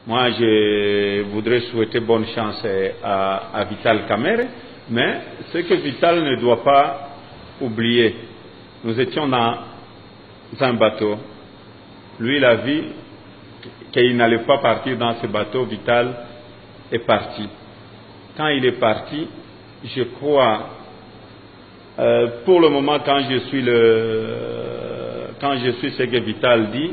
Moi, je voudrais souhaiter bonne chance à Vital Kamerhe, mais ce que Vital ne doit pas oublier, nous étions dans un bateau. Lui, il a vu qu'il n'allait pas partir dans ce bateau. Vital est parti. Quand il est parti, je crois, pour le moment, quand je suis ce que Vital dit,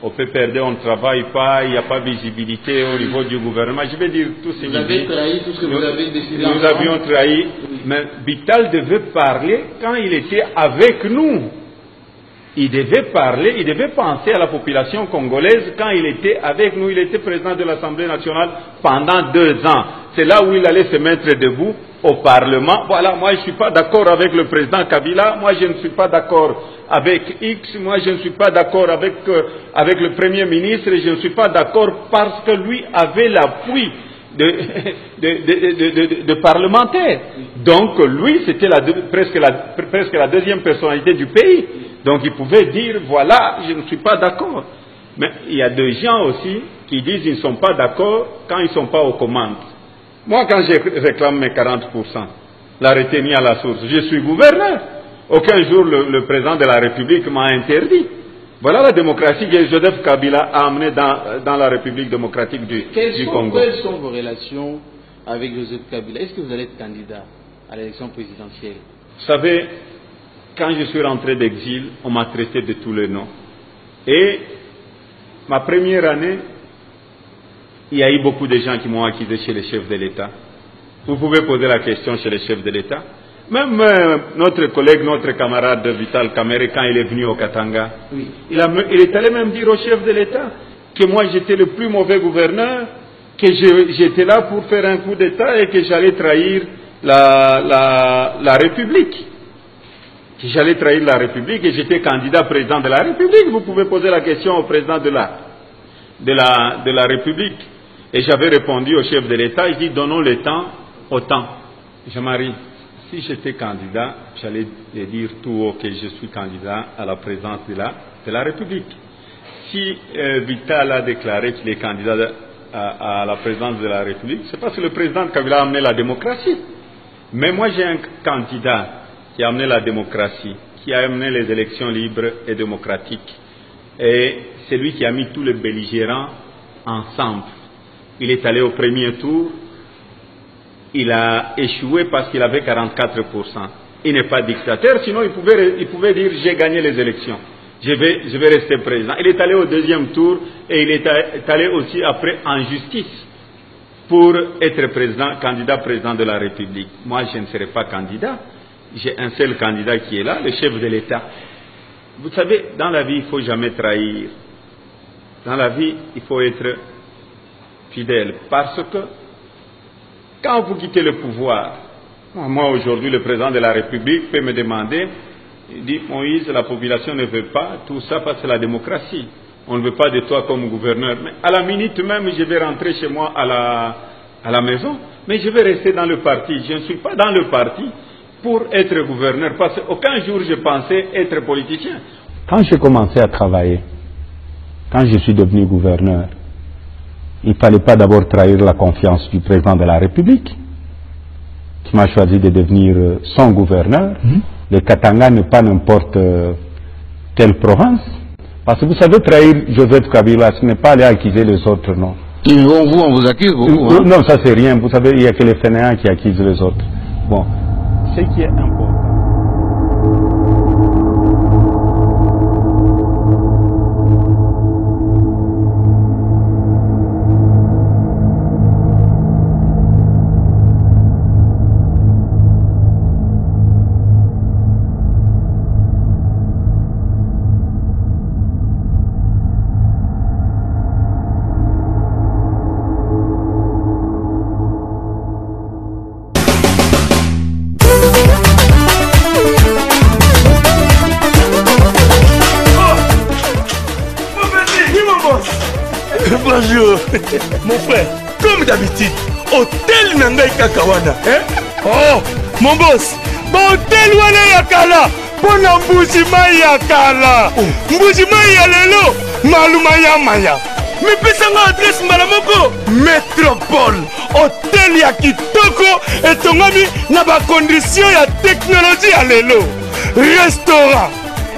au PPRD, on ne travaille pas, il n'y a pas de visibilité au niveau du gouvernement. Je vais dire tout ce que vous avez trahi tout ce que vous avez décidé. Nous avions trahi, mais Vital devait parler quand il était avec nous. Il devait parler, il devait penser à la population congolaise quand il était avec nous. Il était président de l'Assemblée nationale pendant 2 ans. C'est là où il allait se mettre debout au Parlement. Voilà, moi je ne suis pas d'accord avec le président Kabila, moi je ne suis pas d'accord avec X, moi je ne suis pas d'accord avec le Premier ministre, je ne suis pas d'accord parce que lui avait l'appui de parlementaires. Donc lui, c'était presque la deuxième personnalité du pays. Donc il pouvait dire, voilà, je ne suis pas d'accord. Mais il y a des gens aussi qui disent qu'ils ne sont pas d'accord quand ils ne sont pas aux commandes. Moi, quand je réclame mes 40%, la retenue à la source, je suis gouverneur. Aucun jour le président de la République m'a interdit. Voilà la démocratie que Joseph Kabila a amenée dans la République démocratique du Congo. Quelles sont vos relations avec Joseph Kabila? Est-ce que vous allez être candidat à l'élection présidentielle? Vous savez, quand je suis rentré d'exil, on m'a traité de tous les noms. Et ma première année, il y a eu beaucoup de gens qui m'ont accusé chez les chefs de l'État. Vous pouvez poser la question chez les chefs de l'État. Même notre collègue, notre camarade Vital Kamerhe, quand il est venu au Katanga, oui, il est allé même dire au chef de l'État que moi j'étais le plus mauvais gouverneur, que j'étais là pour faire un coup d'État et que j'allais trahir la République. Que j'allais trahir la République et j'étais candidat président de la République. Vous pouvez poser la question au président de la République. Et j'avais répondu au chef de l'État, il dit donnons le temps au temps. Jean-Marie, si j'étais candidat, j'allais dire tout haut que je suis candidat à la présidence de la République. Si Vital a déclaré qu'il est candidat à la présidence de la République, c'est parce que le président Kabila a amené la démocratie. Mais moi j'ai un candidat qui a amené la démocratie, qui a amené les élections libres et démocratiques. Et c'est lui qui a mis tous les belligérants ensemble. Il est allé au premier tour, il a échoué parce qu'il avait 44%. Il n'est pas dictateur, sinon il pouvait dire j'ai gagné les élections, je vais rester président. Il est allé au deuxième tour et il est allé aussi après en justice pour être candidat président de la République. Moi je ne serai pas candidat, j'ai un seul candidat qui est là, le chef de l'État. Vous savez, dans la vie il ne faut jamais trahir. Dans la vie il faut être fidèle, parce que quand vous quittez le pouvoir, moi aujourd'hui le président de la République peut me demander, il dit Moïse, la population ne veut pas tout ça parce que c'est la démocratie, on ne veut pas de toi comme gouverneur, mais à la minute même je vais rentrer chez moi à la maison, mais je vais rester dans le parti. Je ne suis pas dans le parti pour être gouverneur, parce qu'aucun jour je pensais être politicien. Quand j'ai commencé à travailler, quand je suis devenu gouverneur, il ne fallait pas d'abord trahir la confiance du président de la République, qui m'a choisi de devenir son gouverneur. Le Katanga n'est pas n'importe quelle province. Parce que vous savez, trahir Joseph Kabila, ce n'est pas aller accuser les autres, non. On vous accuse beaucoup. Hein? Non, ça c'est rien. Vous savez, il n'y a que les fainéants qui accusent les autres. Bon, ce qui est important. Bonjour, mon frère, comme d'habitude, hôtel Nangai Kakawana. Oh, mon boss, hôtel Wana Yakala, pour Mbujima Yakala, Mbujima Yalelo, Maluma Yamaya. mipesanga adresse mbala moko Métropole hôtel ya kitoko etongami na bacondition ya technologie ya lelo restaurant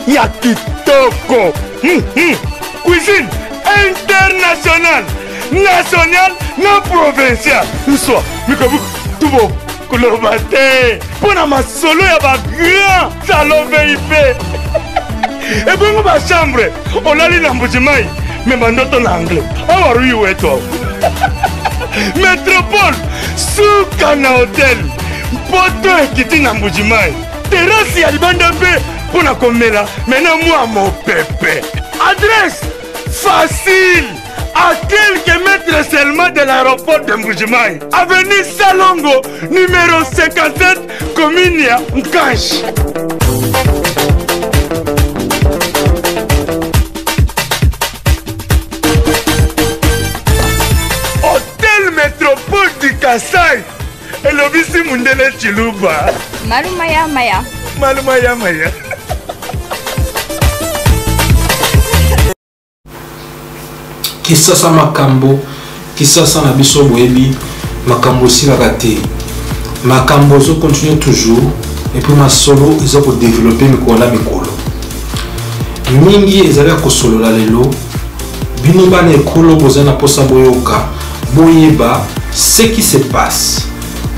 ya kitoko cuisine internationale nationale na provinciale soit mikabuku tubo koloba te mpona masolo ya bagrand salon VIP ebongo bachambre olali na mbujimai me bandoto na anglais awarui weto Métropole suka na hotel poto ekiti na mbujimai terasi ya libanda mpe mpona komela mena mwa mopepe adresse facile à quelques mètres seulement de l'aéroport de Mbujimai avenue Salongo numéro 57 commune ya Nkanshi. Hôtel Métropole du Kasai et l'obisi Mundele Chiluba. Malumaya Maya. Malumaya Maya. Kisasa makambo, kisasa na biso boyebi, makambo silaka te. Makambo zo continue toujours et puis ma solo ils ont développer mikolo mikolo. Mingi ezali ko solo la lelo. Bino bana ekolo bozana posa boyoka, boyeba ce qui se passe.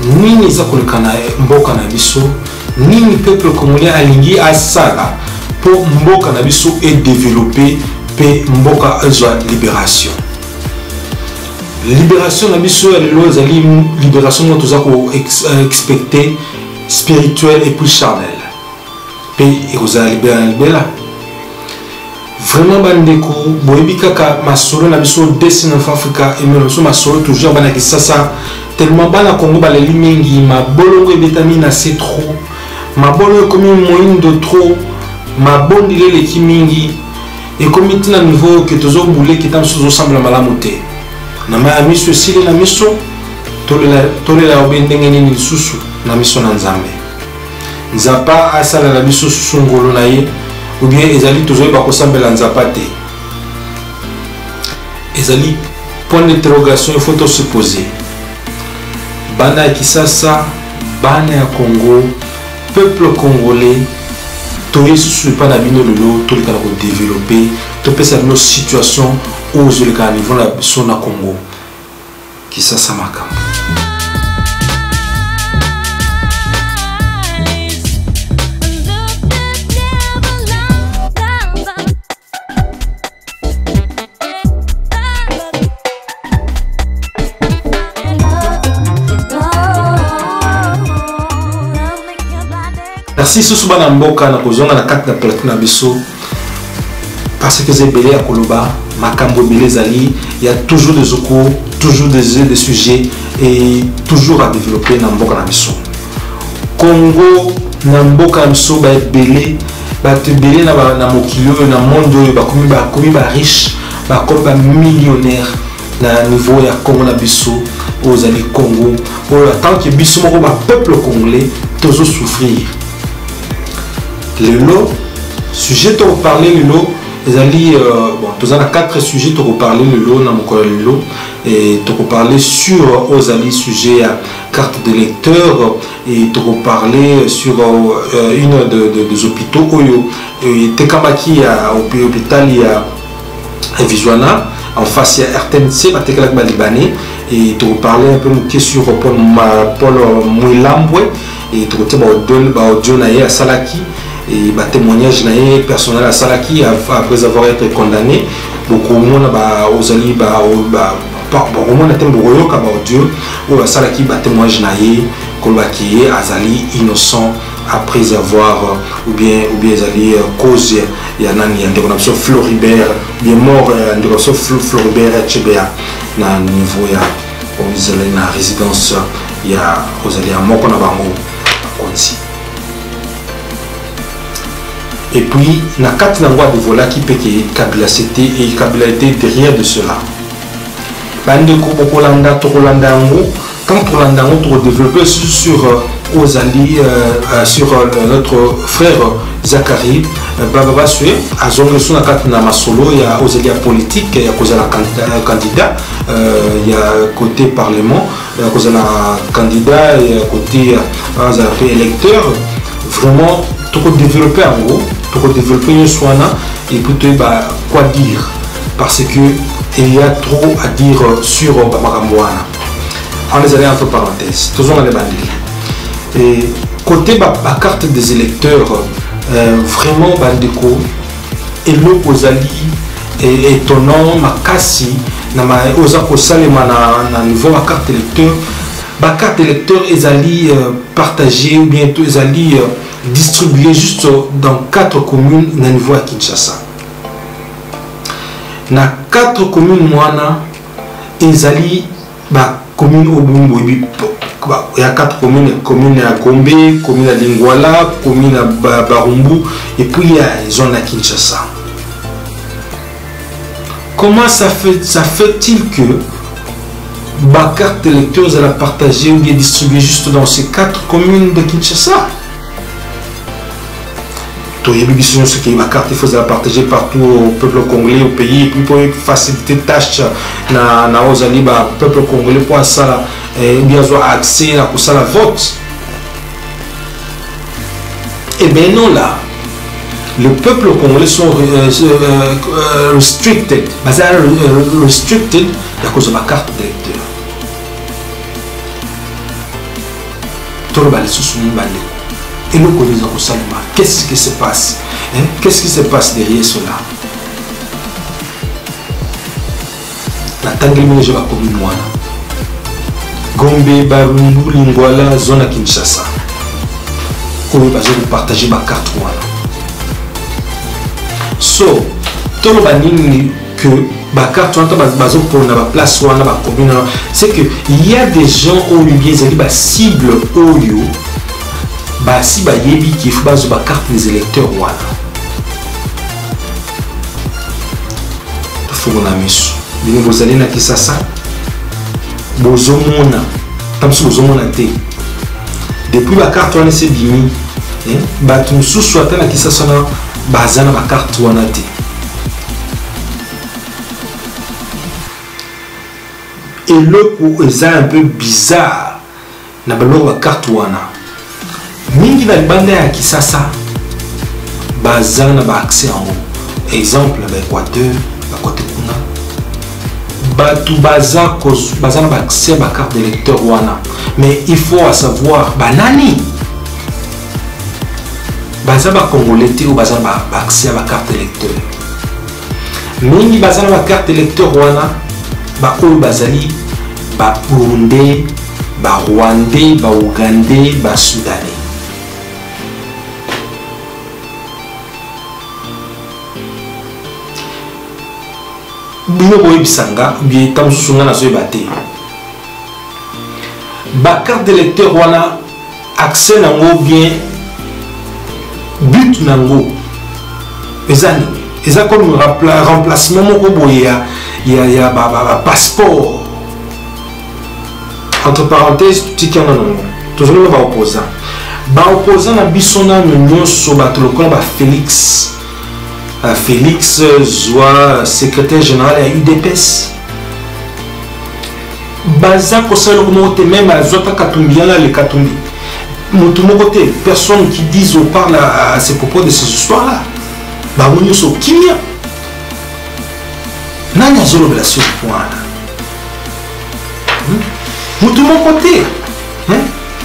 Nini za kolekana mboka na biso, nini peuple congolais alingi asala pour mboka na biso et développer pe mboka ezwa libération. Libération na biso ya lelo ezali libération mo toza ko expecter spirituelle et plus charnelle. Pe ekozala libéra. Vraiment bandeko boyebi kaka masolo na biso dessin en Africa et même so masolo toujours bana kisasa tellement bana Congo baleli mingi mabolongo ebetami na c'est trop. Mabolongo comme moyen de trop. Mabondile le kimingi et comme il a un niveau que tous les boulets qui sont sous ensemble à malamoté. Nama ami ceci na miso tole la obendengeni ni susu na miso na nzambe. Nzapa asala la miso susu ngolo na ye ou bien ezali toujours ba kosambela nzapa te. Ezali point d'interrogation il faut se poser. Bana ya Kisasa, bana ya Congo, peuple congolais tout ce pas d'abino lolo tout le cas de développer tout peut faire nos situations où le cas niveau la son à Congo qui ça makam. Merci Sousouba Namboka na kozonga na kati na plateau na biso parce que c'est belé à Koloba makambo belé zali il y a toujours des recours toujours des sujets et toujours à développer na mboka na biso Congo na mboka na biso ba belé ba te belé na mokilo na monde ba komi ba riche ba komi ba millionnaire na niveau ya Congo na biso aux ali Congo pour tant que biso moko ba peuple congolais toujours souffrir. Le lot, sujet pour parler le lot, ils bon, tous en a 4 sujets pour parler le lot dans mon collègue le lot et pour parler sur aux alliés sujets à carte de lecteur et pour parler sur une des hôpitaux et Tekabaki à hôpital il y a Visuana en face il y a RTNC Batekalak Libanais et pour parler un peu sur Paul Mouilambwe et pour te audio naie à Salaki et bah témoignage naie personnel à Salaki après avoir été condamné beaucoup au monde aux alliés au monde atteint beaucoup ka audio ou à Salaki bah témoignage naie kolbaki azali innocent après avoir ou bien azali cause ya nani ndeko na so Floribert bien mort ndeko so Floribert Chebea na niveau ya aux na résidence ya aux alliés à moko na bango konzi. Et puis, na kati na ngwa de vola qui peut que Kabila c'était et Kabila était derrière de cela. Bande ko Kolanda to Kolanda ngo, quand Kolanda ngo to développer sur aux alliés sur notre frère Zachary Baba Sue azonga suna katna masolo ya ozelia politique ya cause la candidat il y a côté parlement ya cause la candidat et côté électeur vraiment tout développer en gros tout développer une soina et puis quoi dire parce que il y a trop à dire sur Bamakamboana. On les a entre parenthèses toujours les bandits et côté la carte des électeurs vraiment bandeko et le ozali étonnant makasi na ma oza ko salema na niveau la carte électeur ezali partagé ou bientôt ezali distribué juste dans 4 communes na niveau à Kinshasa na 4 communes moana ezali ba commune Obumbo il y a 4 communes, commune à Gombe, commune à Lingwala, commune à Barumbu et puis il y a une zone à Kinshasa. Comment ça fait-il que ma carte électeur elle a partagé ou bien distribuée juste dans ces 4 communes de Kinshasa? Ce qui ma carte il faut la partager partout au peuple congolais au pays et puis pour faciliter tâche na ozali ba peuple congolais pour ça bien avoir accès à ça la vote. Et bien non là le peuple congolais sont restricted restricted à cause de ma carte d'électeur. Tout le balai sous balai. Et nous connaissons au Salima. Qu'est-ce qui se passe? Qu'est-ce qui se passe derrière cela? La Tanguy je vais commune moi. Gombe, Barumbu, Lingwala, zone à Kinshasa. Où je vais partager ma carte moi. So, tout le banning que ma carte pour la place ou la commune, c'est que il y a des gens où ils ont cible au lieu. Si ba yebi qui faut baser ba carte des électeurs wana faut qu'on a mis bino bozali na Kisasa bozomona tamsu bozomona te depuis ba carte wana c'est bimi ba tumsu soit na Kisasa na bazana ba carte wana te et le coup est un peu bizarre na ba carte wana mingi na bande ya Kisasa bazana ba accès en haut exemple ba Équateur ba côté kuna batu bazana ba accès ba carte d'électeur wana mais il faut savoir banani bazana ba congolais ou bazana ba accès ba carte d'électeur mingi bazana ba carte d'électeur wana ba oyo bazali ba burundais ba rwandais ba ougandais ba soudanais. Bino boy bisanga bi tam sunga na so baté ba carte d'électeur wana accès nango bien but nango ezani eza comme remplacement moko boya ya ba passeport entre parenthèses tiki na nango toujours ba opposant na bisona nyonso bato lokola ba Félix Zoua, secrétaire général à UDPS. Baza Kosalo même à Zota Katumbiana le Katumbi. Côté, personne qui dise ou parle à ces propos de ces histoires-là. Bamounio so Kimia. Nanya Zolo de la sur point. Moutoumon côté.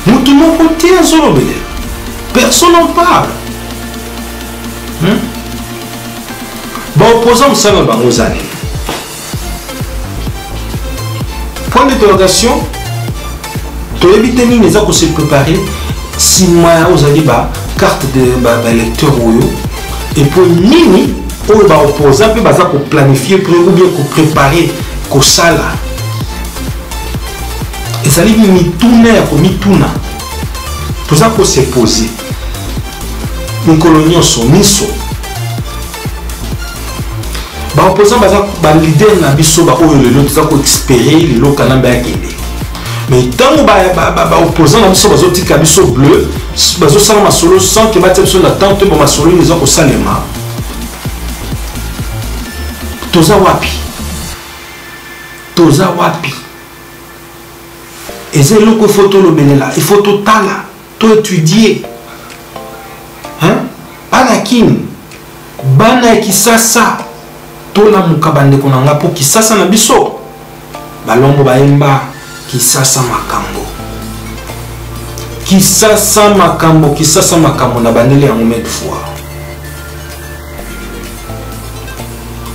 Moutoumon côté à Zolo Bele. Personne n'en parle. Bon, opposant au sein de Bangozane. Point d'interrogation. Tu as évité de se préparer. Si moi, vous avez carte de lecteur et pour Nini, opposant peut planifier ou bien préparer au sala. Et ça dit mituna. Tout ça pour se poser. Une colonie sont miso. Opposant ba leader na biso ba oyo lelo tza ko espérer lelo kanamba ya kende mais tant que opposant na biso bazotika biso bleu bazosala masolo sans que batia biso na tente bo masolo eza kosalema toza wapi eza eloko ifo tolobelela ifo totala toétudier bana kini bana ya kisasa tolamuka bandeko na nga mpo kisasa na biso balongo bayemba kisasa makambo na bandele yango mede fois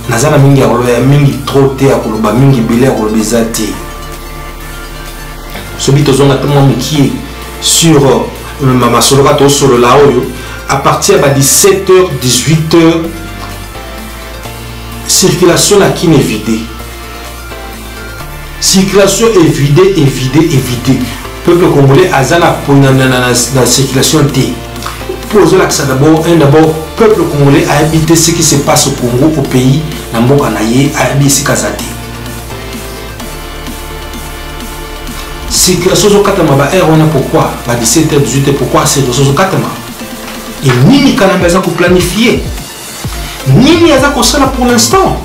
naza na mingi ya koloba ya mingi trop te ya koloba mingi bele ya koloba eza te soki tozonga te mwa mokie sur masolo kaka tosolola oyo à partir de 17h 18h circulation na kine vidée. Circulation est vidée. Peuple congolais a la circulation T. Posez l'accent d'abord, peuple congolais a habité ce qui se passe au Congo, au pays, dans le Kanaye, a habité ce Kazate. Circulation au Katama, on a pourquoi 17h, 18h, pourquoi circulation au Katama? Et Nini Kanamba a planifié. Nini a ça pour l'instant.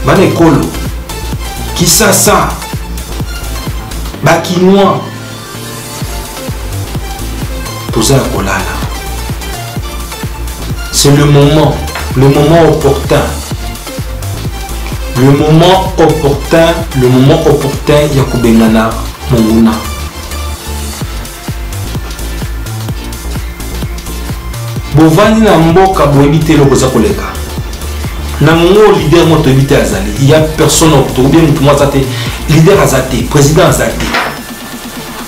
Banekolo, Kisasa, Bakinois, Toza Kolala. C'est le moment opportun. Le moment opportun, Yakubengana, Monguna. Bovani na mboka boebite le koza koleka. Na mongo leader moto ebite azali. Il y a personne autour bien mutu mwa zate. Leader azate, président azate.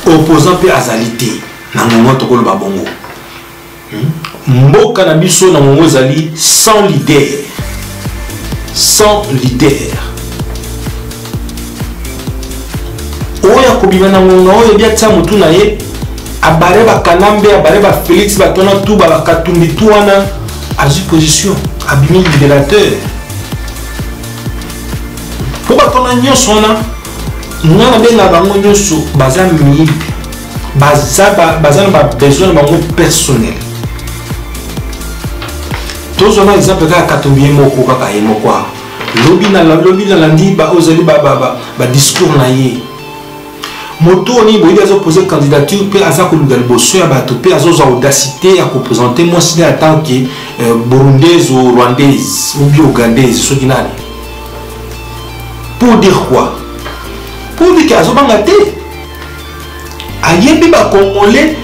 Opposant pe azalité. Na mongo to koloba bongo. Mboka na biso na mongo ezali sans leader. Sans leader. Oya kobima na mongo oyo bia tia mutu na ye. Abareba Kanambe, Abareba Félix, Batona tout, Katumbi Touana, à une position, abîmé libérateur. Pour Batona Nyosona, nous avons la banque Nyoso, Bazan Mille, Bazan a besoin de banque personnel. Tous on a exemple de Katumbi Moko, Kakaye Mokwa. Lobby na landi, Ozali, discours naïe. Moto ni boyi azo poser candidature pe aza ko lugal bosso ya bato pe azo audacité à représenter moi si en tant que burundaise ou rwandaise ou bien ougandaise so dinani. Pour dire quoi? Pour dire qu'azo bangate ayembi ba congolais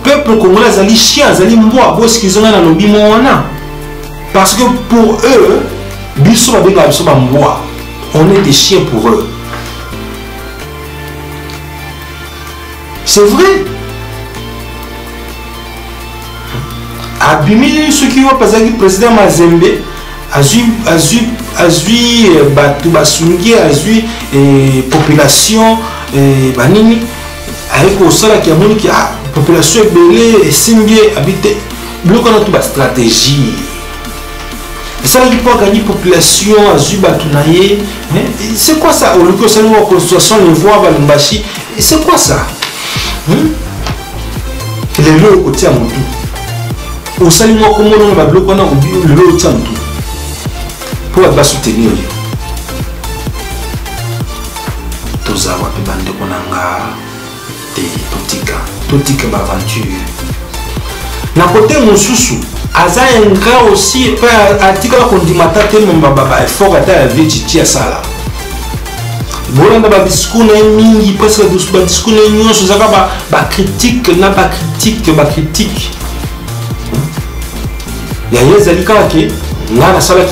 peuple congolais azali chien azali mbwa boss qu'ils ont na lobi mona parce que pour eux biso ba benga biso ba mbwa on est des chiens pour eux. C'est vrai. Abimi ceux qui ont passé le président Mazembe azui batu basungi azui population banini avec au sala qui a moni qui a population belé simbi habité bloquant notre ba stratégie. Et ça qui peut gagner population azui batu naie. C'est quoi ça? Au lieu que ça nous en constitution les voix balumbashi. C'est quoi ça? Les lots au tient mon tout. Au salut moi comme on va bloquer on a le lot au tient tout. Pour être soutenir. Toza wa pe bande konanga te totika ba aventure. Na côté mosusu aza enga aussi pa atika ko ndimata te mba baba effort ata ya viti ya sala. Bolanda ba discours na mingi presque ba discours na nyonso zaka ba critique na ba critique ya yezali kake ngana sala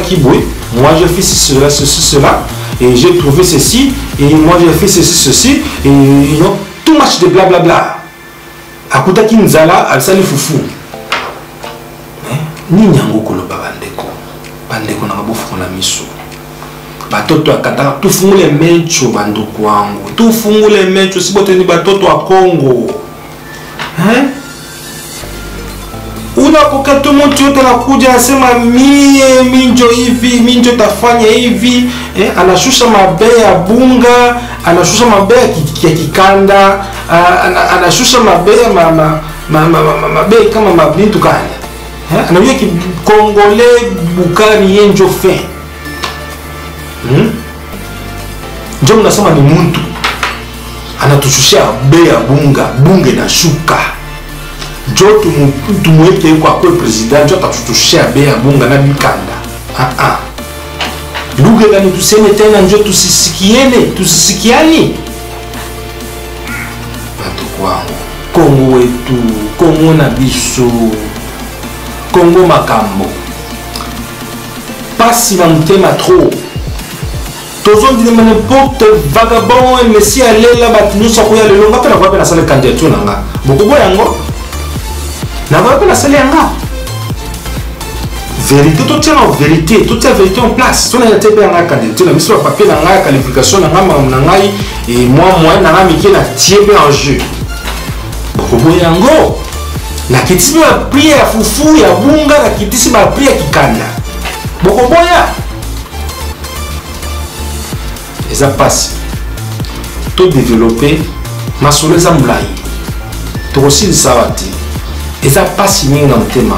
kiboy moi je fais cela et j'ai trouvé ceci et moi j'ai fait ceci et non tout match de blablabla akuta kinzala alisali fufu ni nyango koloba bandeko na bofu na miso batoto akata tufungule mecho banduku wangu tufungule mecho sibote ni batoto wa Kongo unapoka mtu yote anakuja anasema mie minjo hivi, minjo tafanya hivi, anashusha mabei ya bunga, anashusha mabei ya kikanda, anashusha mabei mabei kama mabintu kale. Anajua ki Congolais bukari yenjo fin. Ndio mnasema ni mtu anatushushia bei ya bunga inashuka. Njo tumweke kwa president, njo atatushia bei ya bunga na bikanda. Lugha gani tuseme tena njo tusisikiani? Watu kwangu, Kongo wetu, Kongo na biso, Kongo makambo. Pasi na mtema trop. Tozo dit n'importe vagabond messi aller là batinu so koya lelo ngapa na kwa pena sale candidature nanga. Bokobo yango. Na kwa pena sale yanga. Vérité, tout tient en vérité, toute la vérité en place. On a été bien en candidature, on a mis sur le papier dans la qualification, et moi, na miki na tié bien en jeu. Bokobo yango. Na kitisi ba prier ya fufu ya bunga, na kitisi ba prier kikanda. Bokobo ya. Et ça passe. Tout développé, ma soeur ça m'lai. Tout aussi le savati. Et ça passe ni dans le thème.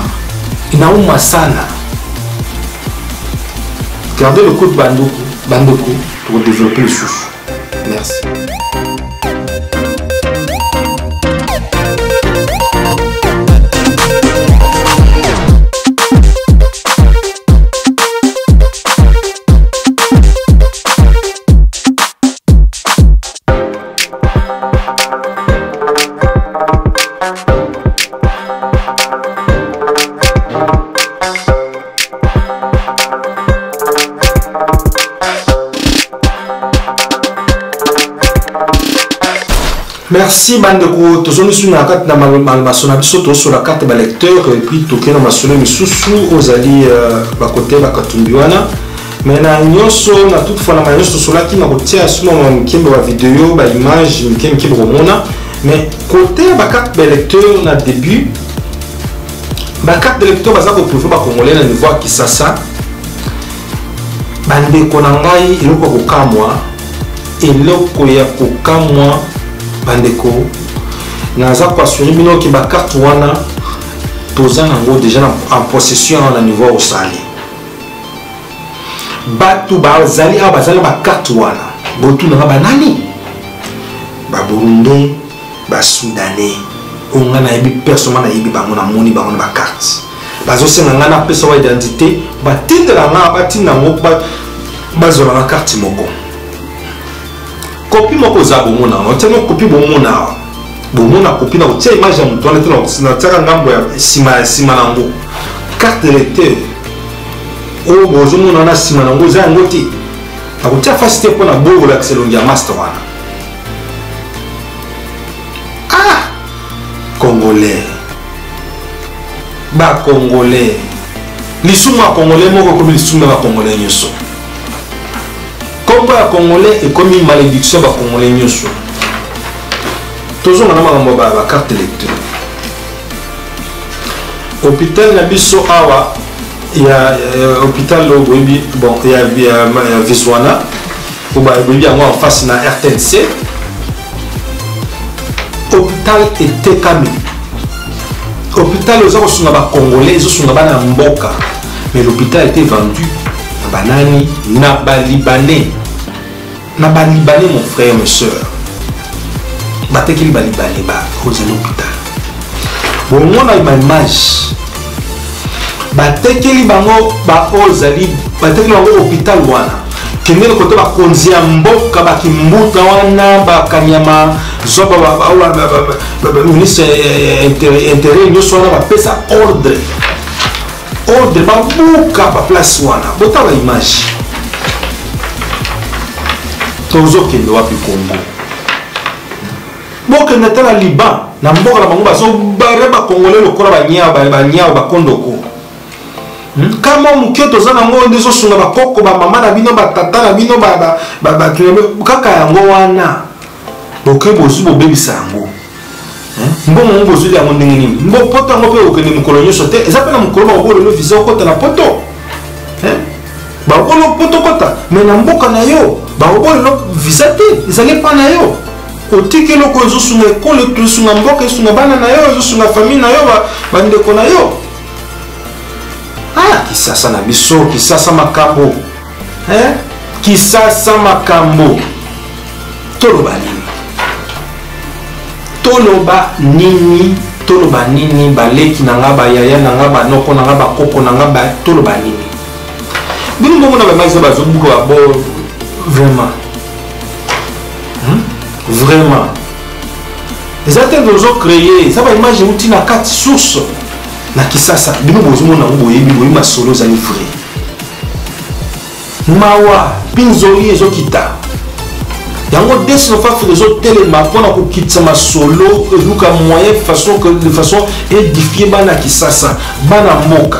Inauma sana. Gardez le coup de Bandoko pour développer le souffle. Merci. Merci Bandeko, tozoni sur la carte na sur la carte ba lecteur et puis toke na masolo misusu ozali ba côté ba katumbiwana mais na nyoso na toutefois na nyoso sola ki na kotia suma mkembe wa vidéo ba image mkembe bomona mais côté ba carte ba lecteur na début ba carte de lecteur baza ko prouver ba congolais na niveau Kisasa Bandeko na ngai eloko kokamwa eloko ya kokamwa Bandeko naza kwa assurer bino ki ba carte wana toza nango déjà en possession na niveau osali batu bazali a bazali ba carte wana botu na banani ba Burundais ba Soudanais onga na yebi personnellement na yebi bango na moni bango na ba carte bazo senga ngana pesa wa identité ba tindela nga ba tinda ngo ba zola na carte moko copie moko za bomona on tient copie bomona copie na otia image ya mutu wana tena na tsaka ngambo ya sima nango carte de lecteur o bozo mona na sima nango za ngoti akutia facilité pour na bobo la selongi ya master wana Congolais ba Congolais lisuma Congolais moko comme lisuma ba Congolais nyoso Combo ya Congolais et comme une malédiction ba Congolais nyoso. Toujours na makambo ba carte lecteur. Hôpital na biso awa ya hôpital Lobobi bon ya Viswana ou ba Lobobi en face na RTNC. Hôpital était kami. Hôpital aux autres ba Congolais, ils sont ba na mboka. Mais l'hôpital était vendu na banani na ba Libanais. Naba Libanais mon frère, mes soeurs. Batekeli ba Libanais ba aux l'hôpital. Bon on a une image. Batekeli bango ba ozali batekeli bango hôpital wana. Kengele kote ba konzi ya mboka ba kimbuta wana ba kanyama zoba ba ministre intérieur nyoso wana ba pesa ordre. Ordre ba buka ba place wana. Bota ba image. Tozo kendo wapi Congo boke natala Liban na mboka na bango bazo bareba Congolais lokola banyao ba kondoko kama mukio toza na ngo ndezo sunga ba koko ba mama na bino ba tata na bino ba kaka yango wana boke bozu bobebisa yango mbongo ngo bozuli yango ndenge nini mbo poto ngo pe okende mokolo nyonso te eza pe na mokolo bakolo visa okota na poto bakolo poto kota mais na mboka na yo bakolo visa te ezali pa na yo otiki eloko ezosunga ekolo tosunga mboka esunga bana na yo ezosunga famille na yo bandeko na yo kisasa na biso kisasa makambo kisasa makambo toloba nini baleki na nga bayaya na nga banoko na nga bakoko na nga toloba nini bino mbongo na bamaisa bazobuka babo vraiment eza te tozocreye eza baimage euti na kati source na kisasa bino bozomona ngo boyebi masolo ezali vrai mawa pinzoli ezokita yango desnofafe ezotelema mpona kokitisa masolo eluka moyen de façon édifié bana kisasa bana mboka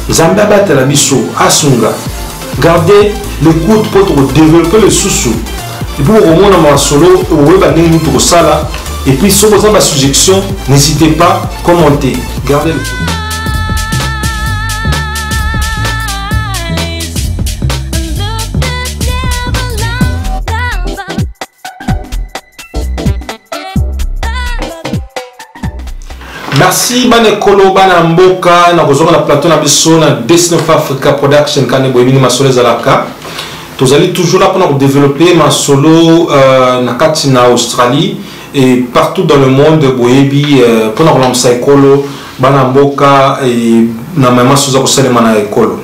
nzambe abatela biso asunga gardez l'écoute mpo tokodévelopper le susu epuis okomona masolo okoyeba ndenge nini tokosala et puis soki oza basuggestion n'hésitez pas commenter gardez le susu. Merci banekolo bana mboka na kozonga na plateau na biso na Desnef Africa Production kane boyebini masolo ezalaka tozali toujours là pour développer masolo na kati na Australie et partout dans le monde boyebi pour na kolamsa ekolo bana mboka et na mama soza kosalema na ekolo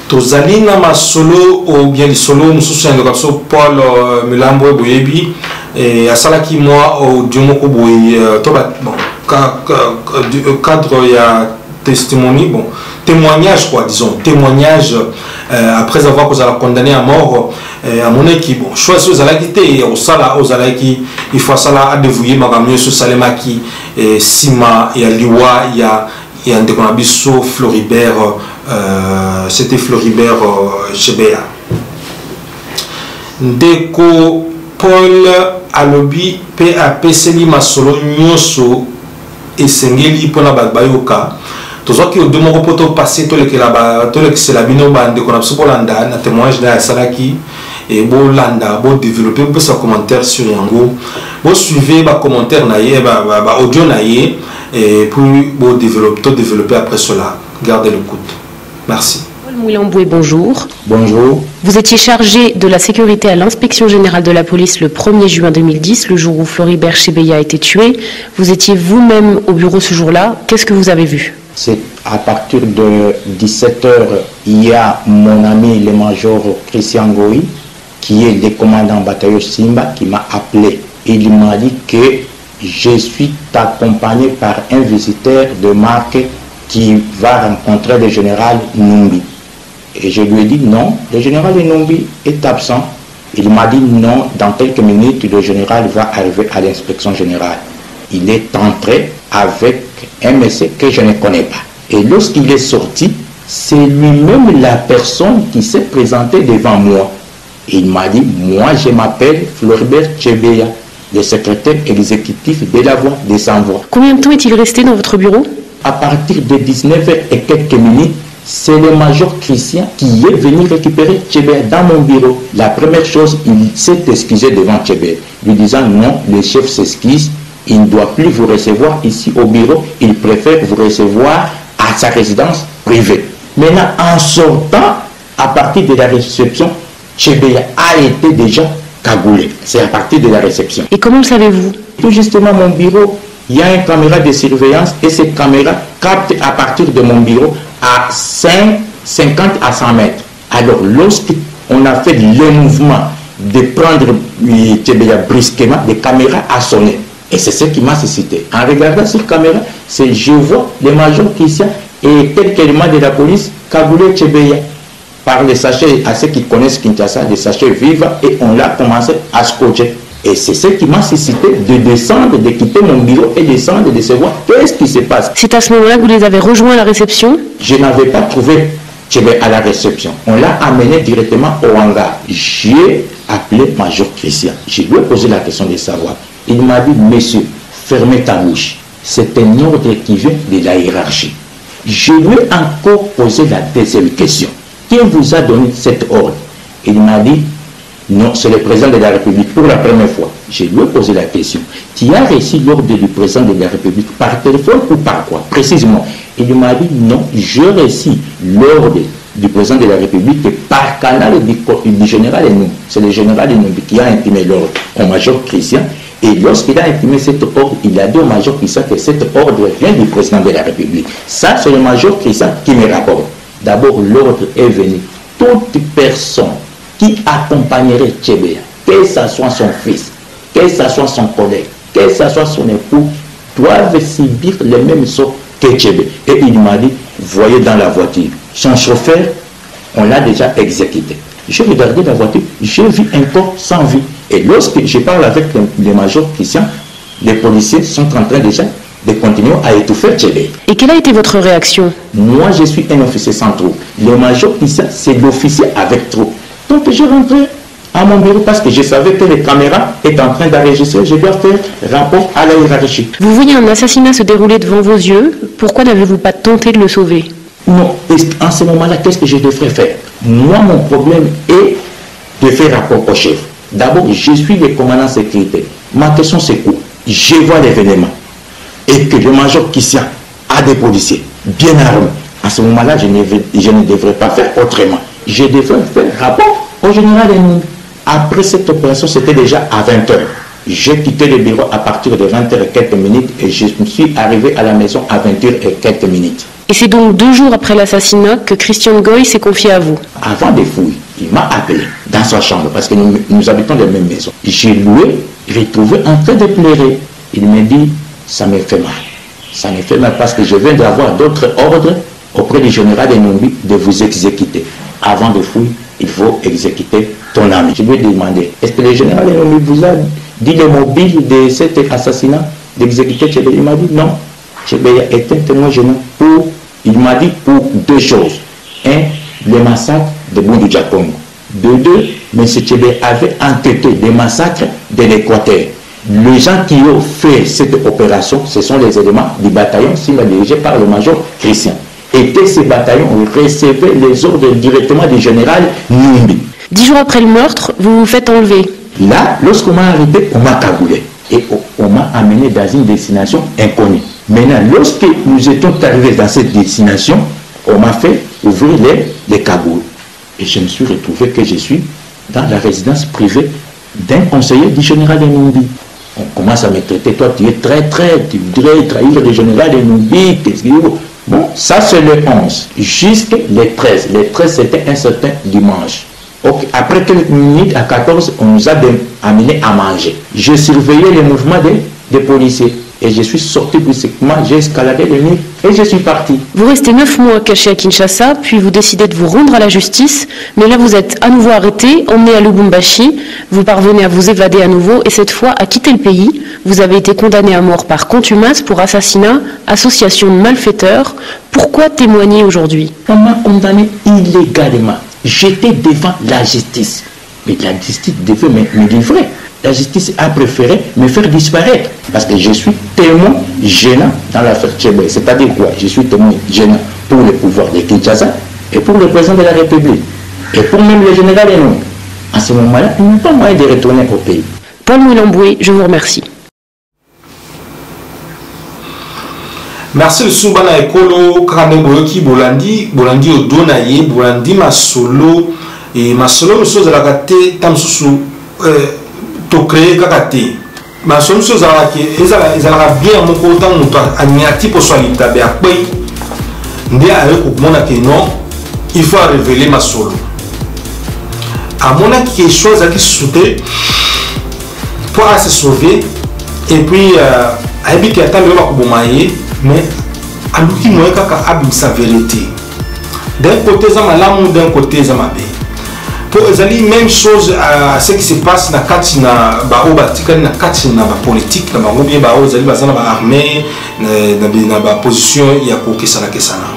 tozali na masolo ou bien lisolo mususu ya ndeko Paul Milambo boyebi et à salaki moi au diomoko boy cadre il y a testimony bon témoignage quoi disons témoignage après avoir causé la condamné à mort à mon équipe bon choisi aux alakité au sala aux alaki il faut ça à dévouer magamio sur salemaki et sima et liwa il y a un déconabiso Floribert c'était Floribert Chebea Ndeko Paul alobi pe apeseli masolo nyoso esengeli pona bayoka tozoki odemo ko poto passer to lekela bino bande ko na biso landa na témoignage na salaki et bo landa bo développer bo sa commentaire sur yango bo suivez ba commentaire na ye ba audio na ye et puis bo développer après cela gardez l'écoute merci. Moulamboué, bonjour. Bonjour. Vous étiez chargé de la sécurité à l'inspection générale de la police le 1er juin 2010, le jour où Floribert Chebeya a été tué. Vous étiez vous-même au bureau ce jour-là. Qu'est-ce que vous avez vu? C'est à partir de 17h, il y a mon ami le major Christian Goï, qui est le commandant bataillon Simba, qui m'a appelé. Il m'a dit que je suis accompagné par un visiteur de marque qui va rencontrer le général Numbi. Et je lui ai dit non, le général Numbi est absent. Il m'a dit non, dans quelques minutes, le général va arriver à l'inspection générale. Il est entré avec un monsieur que je ne connais pas. Et lorsqu'il est sorti, c'est lui-même la personne qui s'est présentée devant moi. Il m'a dit, moi je m'appelle Floribert Chebeya, le secrétaire exécutif de la Voix des Sans-Voix. Combien de temps est-il resté dans votre bureau? À partir de 19h et quelques minutes, c'est le major Christian qui est venu récupérer Chebeya dans mon bureau. La première chose, il s'est excusé devant Chebeya, lui disant non, le chef s'excuse, il ne doit plus vous recevoir ici au bureau, il préfère vous recevoir à sa résidence privée. Maintenant, en sortant, à partir de la réception, Chebeya a été déjà cagoulé. C'est à partir de la réception. Et comment le savez-vous? Tout justement, mon bureau, il y a une caméra de surveillance et cette caméra capte à partir de mon bureau à 50 à 100 mètres. Alors, lorsqu'on a fait le mouvement de prendre Chebeya brusquement, les caméras a sonné. Et c'est ce qui m'a suscité. En regardant cette caméra, je vois le major Christian et quelques éléments de la police cagoulé Chebeya par les sachets, à ceux qui connaissent Kinshasa, des sachets vifs, et on l'a commencé à scotcher. Et c'est ce qui m'a suscité de descendre, de quitter mon bureau et descendre, de savoir qu'est-ce qui se passe. C'est à ce moment-là que vous les avez rejoints à la réception? Je n'avais pas trouvé à la réception. On l'a amené directement au hangar. J'ai appelé Major Christian. Je lui ai posé la question de savoir. Il m'a dit, monsieur, fermez ta bouche. C'est un ordre qui vient de la hiérarchie. Je lui ai encore posé la deuxième question. Qui vous a donné cet ordre? Il m'a dit, non, c'est le président de la République pour la première fois. Je lui ai posé la question. Tu as reçu l'ordre du président de la République par téléphone ou par quoi? Précisément. Il m'a dit, non, j'ai reçu l'ordre du président de la République par canal du général Enumbi. C'est le général Enumbi qui a imprimé l'ordre au major Christian. Et lorsqu'il a imprimé cet ordre, il a dit au major Christian que cet ordre vient du président de la République. Ça, c'est le major Christian qui me rapporte. D'abord, l'ordre est venu. Toute personne qui accompagnerait Tchébéa, que ce soit son fils, que ce soit son collègue, que ce soit son époux, doivent subir les mêmes sorts que Tchébé. Et il m'a dit, voyez dans la voiture, son chauffeur, on l'a déjà exécuté. J'ai regardé la voiture, j'ai vu un corps sans vie. Et lorsque je parle avec les majors Christian, les policiers sont en train déjà de continuer à étouffer Tchébé. Et quelle a été votre réaction? Moi, je suis un officier sans troupe. Le major Christian, c'est l'officier avec troupe. Donc, je rentrais à mon bureau parce que je savais que les caméras étaient en train d'enregistrer. Je dois faire rapport à la hiérarchie. Vous voyez un assassinat se dérouler devant vos yeux. Pourquoi n'avez-vous pas tenté de le sauver? Non, en ce moment-là, qu'est-ce que je devrais faire? Moi, mon problème est de faire rapport au chef. D'abord, je suis le commandant sécurité. Ma question, c'est quoi? Je vois l'événement et que le major Christian a des policiers bien armés. À ce moment-là, je ne devrais pas faire autrement. Je devrais faire rapport au général Enumbi. Après cette opération, c'était déjà à 20h. J'ai quitté le bureau à partir de 20h et quelques minutes et je me suis arrivé à la maison à 20h et quelques minutes. Et c'est donc 2 jours après l'assassinat que Christian Ngoy s'est confié à vous? Avant des fouilles, il m'a appelé dans sa chambre parce que nous habitons dans la même maison. Je lui ai retrouvé en train de pleurer. Il m'a dit, ça me fait mal. Ça me fait mal parce que je viens d'avoir d'autres ordres auprès du général Enumbi de vous exécuter. Avant de fouiller, il faut exécuter ton ami. Je lui ai demandé, est-ce que le général Enumbi vous a dit le mobile de cet assassinat, d'exécuter Tchébé? Il m'a dit non. Tchébé est un témoin gênant pour, il m'a dit pour 2 choses. 1, le massacre de Bundu Diakongo. De 2, M. Tchébé avait entêté des massacres de l'Équateur. Les gens qui ont fait cette opération, ce sont les éléments du bataillon Simba dirigé par le major Christian. Et que ces bataillons recevaient les ordres directement du général Numbi. 10 jours après le meurtre, vous vous faites enlever. Là, lorsqu'on m'a arrêté, on m'a cagoulé. Et on m'a amené dans une destination inconnue. Maintenant, lorsque nous étions arrivés dans cette destination, on m'a fait ouvrir les cagoules. Et je me suis retrouvé que je suis dans la résidence privée d'un conseiller du général Enumbi. On commence à me traiter, toi tu es très, tu voudrais trahir le général Enumbi. Bon, ça c'est le 11, jusqu'à le 13. Le 13 c'était un certain dimanche. Okay. Après quelques minutes, à 14, on nous a amené à manger. Je surveillais les mouvements des policiers. Et je suis sorti brusquement, j'ai escaladé le mur et je suis parti. Vous restez 9 mois caché à Kinshasa, puis vous décidez de vous rendre à la justice. Mais là, vous êtes à nouveau arrêté, emmené à Lubumbashi. Vous parvenez à vous évader à nouveau et cette fois à quitter le pays. Vous avez été condamné à mort par contumace pour assassinat, association de malfaiteurs. Pourquoi témoigner aujourd'hui? On m'a condamné illégalement. J'étais devant la justice. Mais la justice devait me livrer. La justice a préféré me faire disparaître parce que je suis témoin gênant dans l'affaire Tchébé. C'est-à-dire quoi? Je suis témoin gênant pour le pouvoir de Kinshasa et pour le président de la République et pour même le général Enumbi. À ce moment-là, il n'y a pas moyen de retourner au pays. Paul Moulamboué, je vous remercie. Merci le Soubana Ekolo, Kane Boyoki, Bolandi Odonaye, Bolandi Masolo, et Masolo, nous sommes à la gâte, Tamsousou, to créer Kakate. Masolo, nous sommes à la gâte, ils ont bien mon côté, nous avons un type de solita, mais après, nous avons il faut révéler Masolo. À mon avis, quelque chose qui se sauter pour se sauver, et puis, à éviter à t'aller au Bomaye. Mais à l'outil moi kaka abim sa vérité d'un côté ça malamu d'un côté ça mabé pour ezali même chose à ce qui se passe na kati na ba obatika na kati na ba politique na ba bien ba ezali bazana ba armée na ba position ya kokesana kesana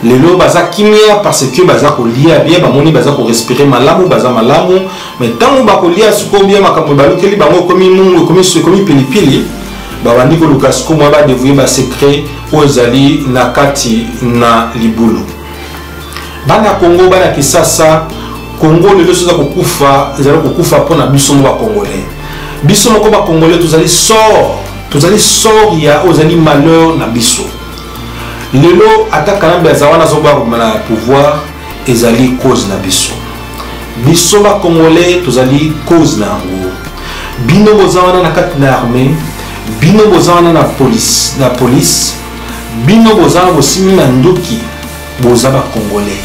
lelo baza kimia parce que baza kolia bien bamoni baza ko respirer malamu baza malamu mais tant ba kolia suko bien makambo balukeli bango komi mungu komi pilipili babandi ko lukas ko moi ba dévouer ba secret ozali na kati na libulu bana Congo bana Kisasa Congo lelo soza kokufa ezali kokufa pona biso mo ba congolais biso mo ko ba congolais tozali sort ya ozali malheur na biso lelo atakana bezawana zo ba na pouvoir ezali cause na biso biso ba congolais tozali cause na ngo bino bozawana na kati na armée bino bozawana na police bino bozawana bosimi na ndoki boza ba congolais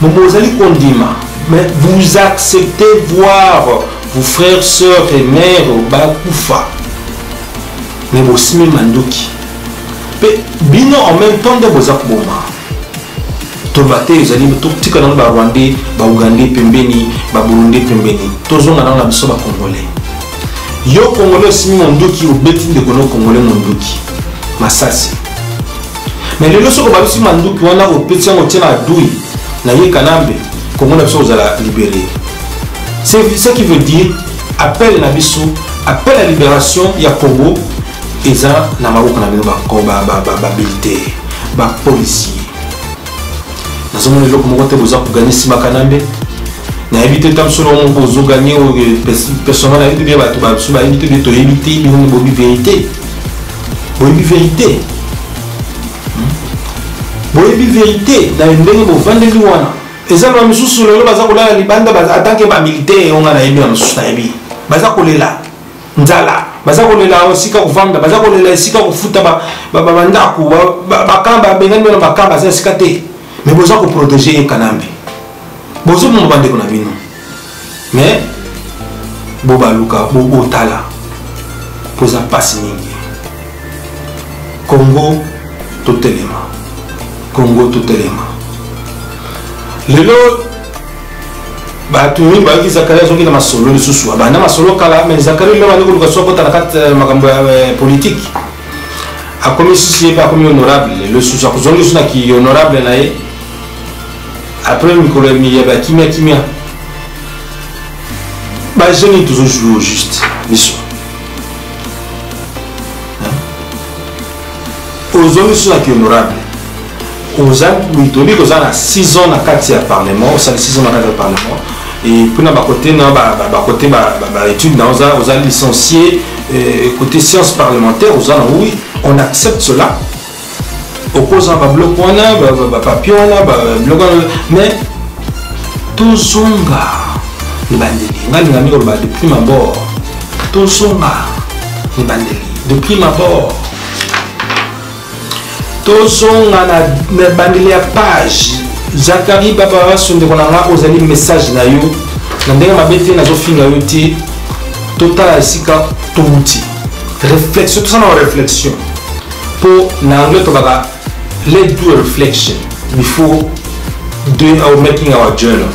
bozali kondima mais vous acceptez voir vos frères sœurs et mères ba kufa mais bosimi mandoki bino en même temps de boza kuboma tobate ezali tika na ba Rwandais ba Ougandais pembeni ba Burundais pembeni tozonga na biso ba congolais yo congolais simi mandoki obeti de kono congolais mandoki masasi mais le soko ba simi mandoki wana opeti yango tina adui na ye kanambe Congo na biso ozala libéré c'est ce qui veut dire appel na biso appel à libération ya Congo eza na maroka na bino ba militaire ba policier nazomona loko moko te boza kugani sima kanambe na éviter tam solo on bozo gagner au personnel avec bien bato ba so ba éviter de to éviter bino bobi vérité bobi vérité na ndenge bo vandeli wana eza ba misusu lelo baza kolala libanda baza attaquer ba militaire on na yebi na misusu na yebi baza kolela nzala baza kolela osika kuvanda baza kolela esika kufuta bandako bakamba bengani na bakamba za esika te mais boza ko protéger kanambe bozo mo bande ko na bino mais boba luka bo tala poza pasi ningi Congo totelema lelo batu mingi baki Zakaria zongi na masolo lisusu abana masolo kala mais Zakaria lelo bani kuluka soko ta nakati makambo ya politique akomi sisi pa akomi honorable le susu akuzongi suna ki honorable na ye après mikolo mi ya ba kimia ba jeune toujours jouer au juste biso ozongi suna ki honorable oza mitoli koza na 6 ans na kati ya parlement osali 6 ans na kati ya parlement et puis na bakote na bakote ba étude na oza licencié côté sciences parlementaires oza na oui on accepte cela opposant ba bloc wana ba papier wana ba bloc mais tozonga ni bandeli ngali ngami ko ba depuis ma bord tozonga ni bandeli depuis ma bord tozonga na bandeli ya page Zakari baba sonde konanga ozali message na yo na ndenge mabete na zofinga yo ti total esika touti réflexion tout ça na réflexion pour na anglais to baka let's do a reflection before doing our making our journal.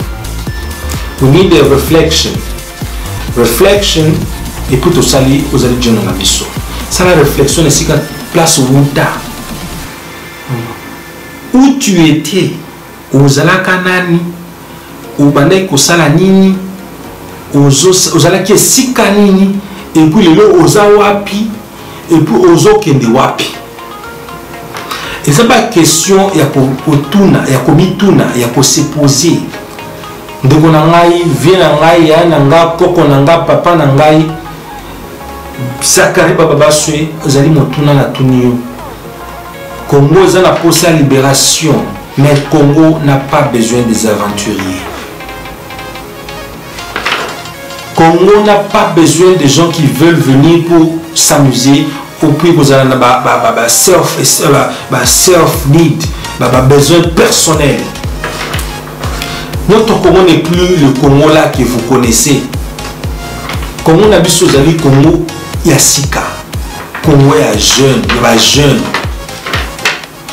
We need a reflection et puis to sali ozali journal na biso ça la réflexion esika place wuta où tu étais ozalaka nani obandaki kosala nini ozalaki esika nini et puis lelo oza wapi et puis ozokende wapi eza ba question ya kotuna ya komituna ya kosepose ndeko na ngai vie na ngai ya na nga koko na nga papa na ngai Zakari baba baswe ozali motuna na tunio Congo eza na posa libération. Mais Congo n'a pas besoin des aventuriers. Congo n'a pas besoin de gens qui veulent venir pour s'amuser ou puis vous avez self-need, besoin personnel. Notre Congo n'est plus le Congo là que vous connaissez. Congo n'a pas besoin de Congo, il y a Sika. Congo est jeune, il y a jeune.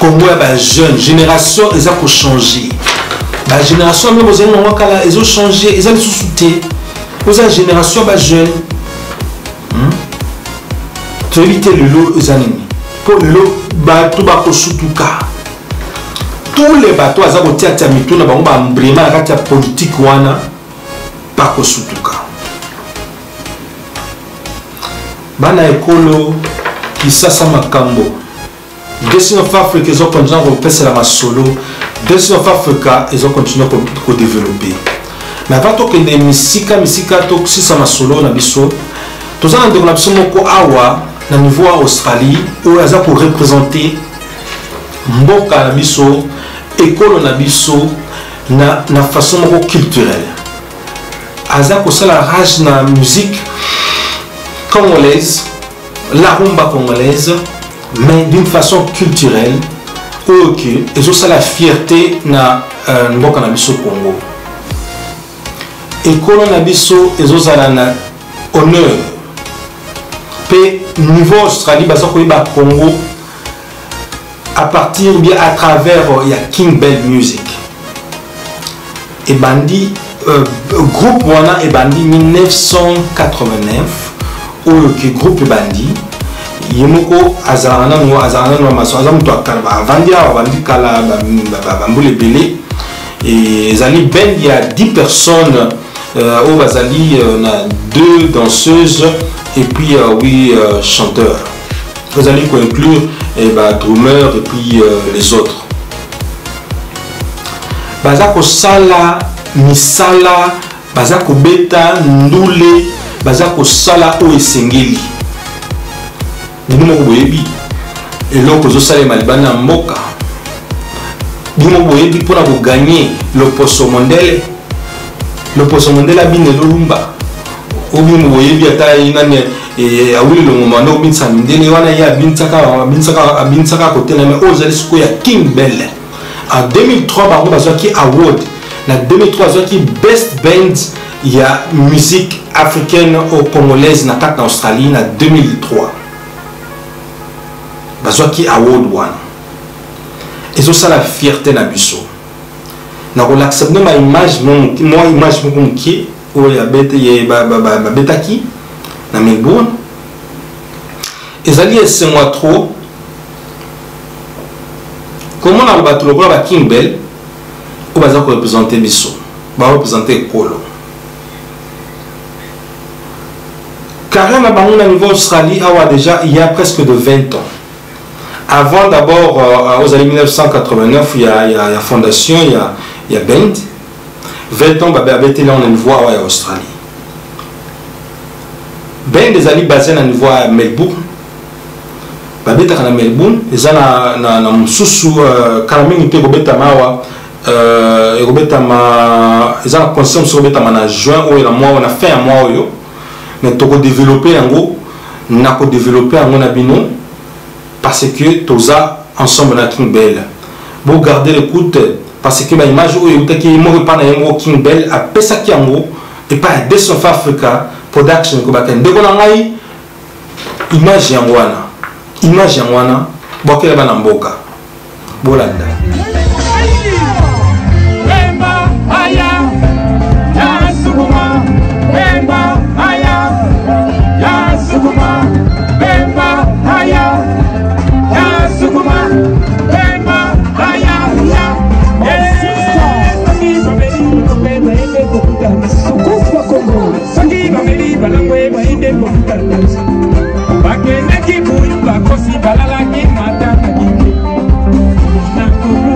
Congo est jeune, génération, ils ont changé. La génération, même aux années, ils ont changé, ils ont sous-souté. Aux génération, jeune. Tu as évité le lot aux années. Pour le lot, tout va au sous-tout cas. tous les bateaux aza kotiatia mituna bango baembrema na kati ya politique wana bakosutuka. Bana ekolo kisasa makambo Destiny of Africa ils ont continué à repasser la solo. Destiny of Africa ils ont continué à développer. Mais avant tout que des misika to si ça ma solo na biso tous en de l'absolu moko awa na niveau Australie où aza pour représenter mboka na biso école na biso na façon moko culturelle. Aza ko sala rage na musique congolaise, la rumba congolaise, mais d'une façon culturelle. Ok, et c'est ça la fierté na mboka na biso Congo. École na biso et ça na honneur. Pe niveau Australie baso ko ba Congo à partir bien à travers il y a King Bell Music. Et bandi groupe wana et bandi 1989 ou le groupe bandi yemoko azarana no maso azamu to akala vandi kala bambule belé et zali band il y a 10 personnes au bazali na 2 danseuses et puis 8 chanteurs. Vous allez inclure drummer et puis les autres. Bazako sala misala bazako beta ndule bazako sala o esengeli. Bino ko boyebi eloko zo sala malibana mboka. Bino boyebi pona ko gagner le poso mondele. Le poso mondele abine lolumba. Obi mo boyebi ata inane et a oui le moment où binsa mindele wana ya binsaka côté na mais ozali siko ya King Bell. En 2003 bango bazaki award. Na 2003 bazaki best band ya musique africaine ou congolaise na kata Australie na 2003. Bazaki award one. Et ça la fierté na biso. Na ko l'accepter ma image moi image mon qui ou ya bête ya betaki na Melbourne. Et ça lié c'est moi trop. Comment on a battu le bras King Bell ou baza ko représenter biso, ba représenter Kolo. Carrément bango na niveau Australie awa déjà il y a presque de 20 ans. Avant d'abord aux années 1989 il y a fondation, il y a band. 20 ans babé avait été là on niveau en Australie. Ben des années basé na niveau à Melbourne. Babé ta na Melbourne, ils na mususu karamini pe bobeta mawa robeta ma ils ont conscience sur beta na juin ou na mois on a fait un mois yo. Mais to ko développer yango na ko développer yango na bino parce que toza ensemble na King Bell. Bon garder l'écoute parce que ma image où il qui mo pas na yango King Bell a pesa ki yango et pas Destiny of Africa production ko ba ken de ko na ngai image yango wana. Image yango wana bokela bana mboka. Bolanda. Bakene kibuyu bakosi balala ki mata na kike. Na kubu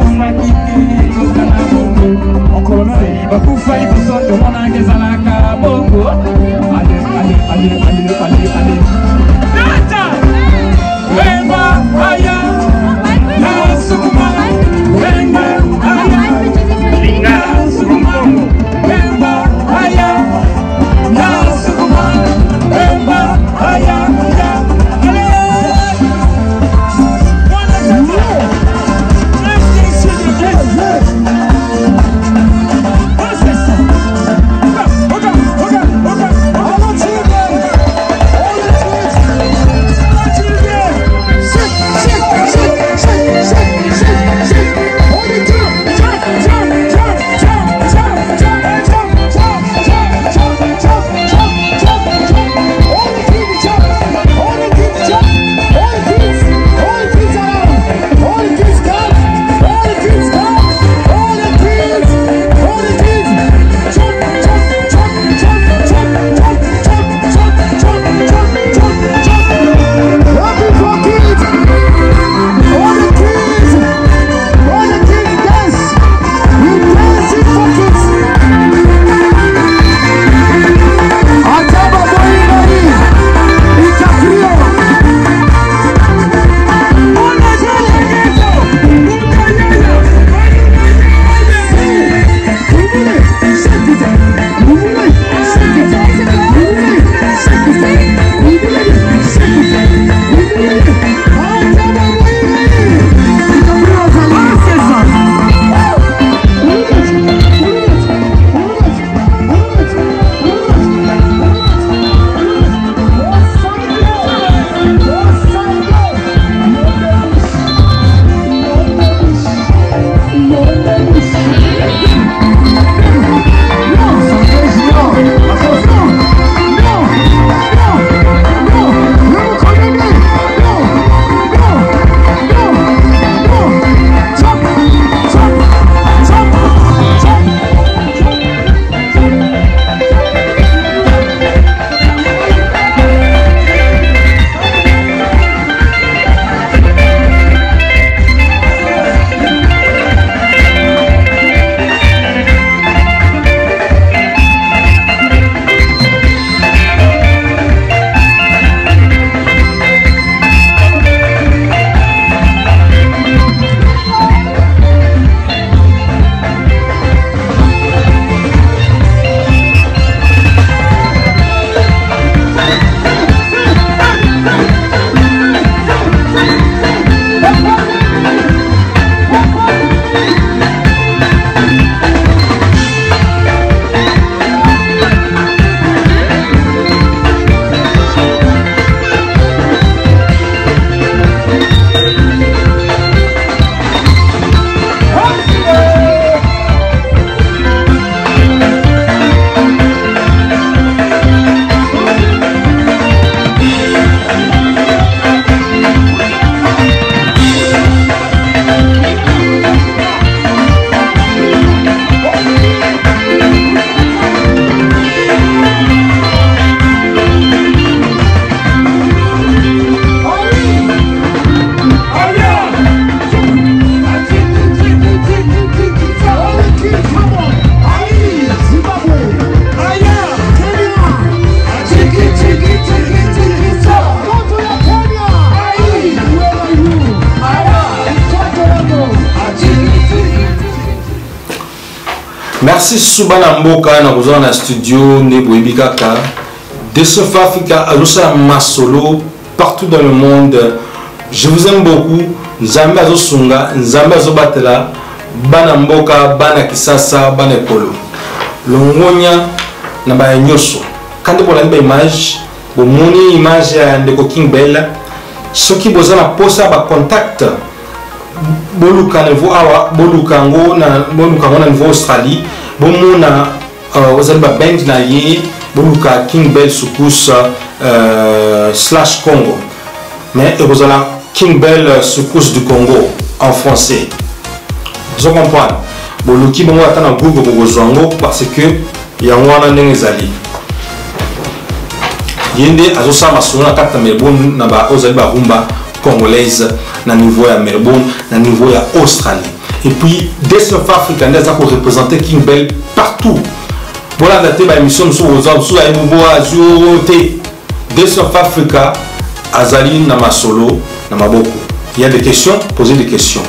Merci Subana Mboka na kozala na studio Neboyebi Kaka. De South Africa à Lusa Masolo partout dans le monde. Je vous aime beaucoup. Nzambe azosunga, Nzambe azobatela, bana mboka, bana kisasa, bana ekolo. Longonya na ba nyoso. Quand vous avez une image, vous avez une image de King Bell. Ceux qui vous ont posé un contact, vous avez un niveau Australie, vous avez un band naïe, vous avez King Bell Soukous / Congo. Mais vous avez King Bell Soukous du Congo en français. Vous comprenez? Vous avez un groupe parce que il y a un ezali. Yende azosa masolo na kata Melbourne na ba ozali ba rumba congolaise na niveau ya Melbourne na niveau ya Australie. Et puis des South Africa nda za ko représenter King Bell partout. Voilà daté ba émission sur aux hommes sur Ibubo azote des South Africa azali na masolo na maboko. Il y a des questions, posez des questions.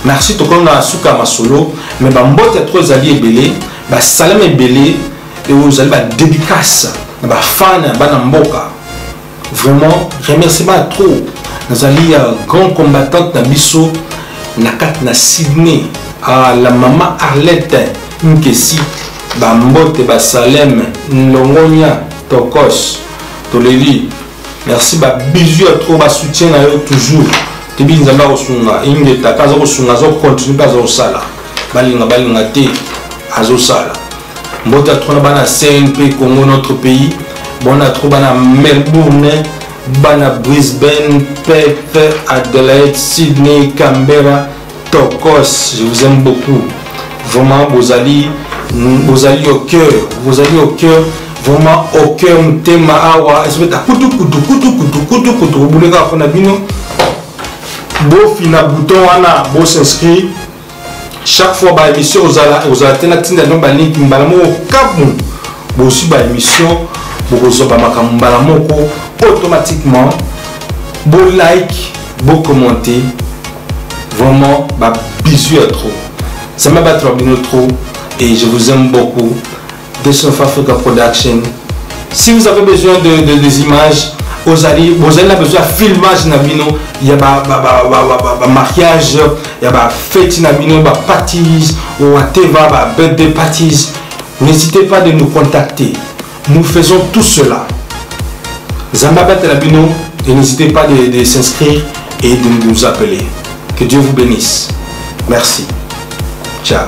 Merci to comme na suka masolo mais ba mbote trop ali ebele ba salam ebele et vous allez ba dédicace ba fan bana mboka. Vraiment remerciement trop nazali grand combattante na biso na kat na Sydney à la maman Arlette Nkesi ba mbote ba Salem Longonia Tokos Toleli. Merci ba bisous trop ba soutien na yo toujours. Tebi nzamba osunga ingeta kaza osunga zo continue pas au sala balinga te azo sala mbota trona bana CNP Congo notre pays bona trop bana Melbourne bana Brisbane Perth Adelaide Sydney Canberra Tokos. Je vous aime beaucoup vraiment. Vous allez au cœur, vous allez au cœur vraiment au cœur mtema awa esbeta kutu bulega fona bino bo fina bouton wana bo s'inscrire chaque fois ba émission aux ala tena tinda no ba link mbala mo kabu bo aussi ba émission bo kozoba makambala moko automatiquement bo like bo commenter vraiment ba bisous à trop ça m'a battu bien trop et je vous aime beaucoup. De South Africa Production. Si vous avez besoin des images, vous avez besoin de filmage, il y a un mariage, il y a un fête, il parties, ou un birthday parties. N'hésitez pas de nous contacter. Nous faisons tout cela. Et n'hésitez pas de s'inscrire et de nous appeler. Que Dieu vous bénisse. Merci. Ciao.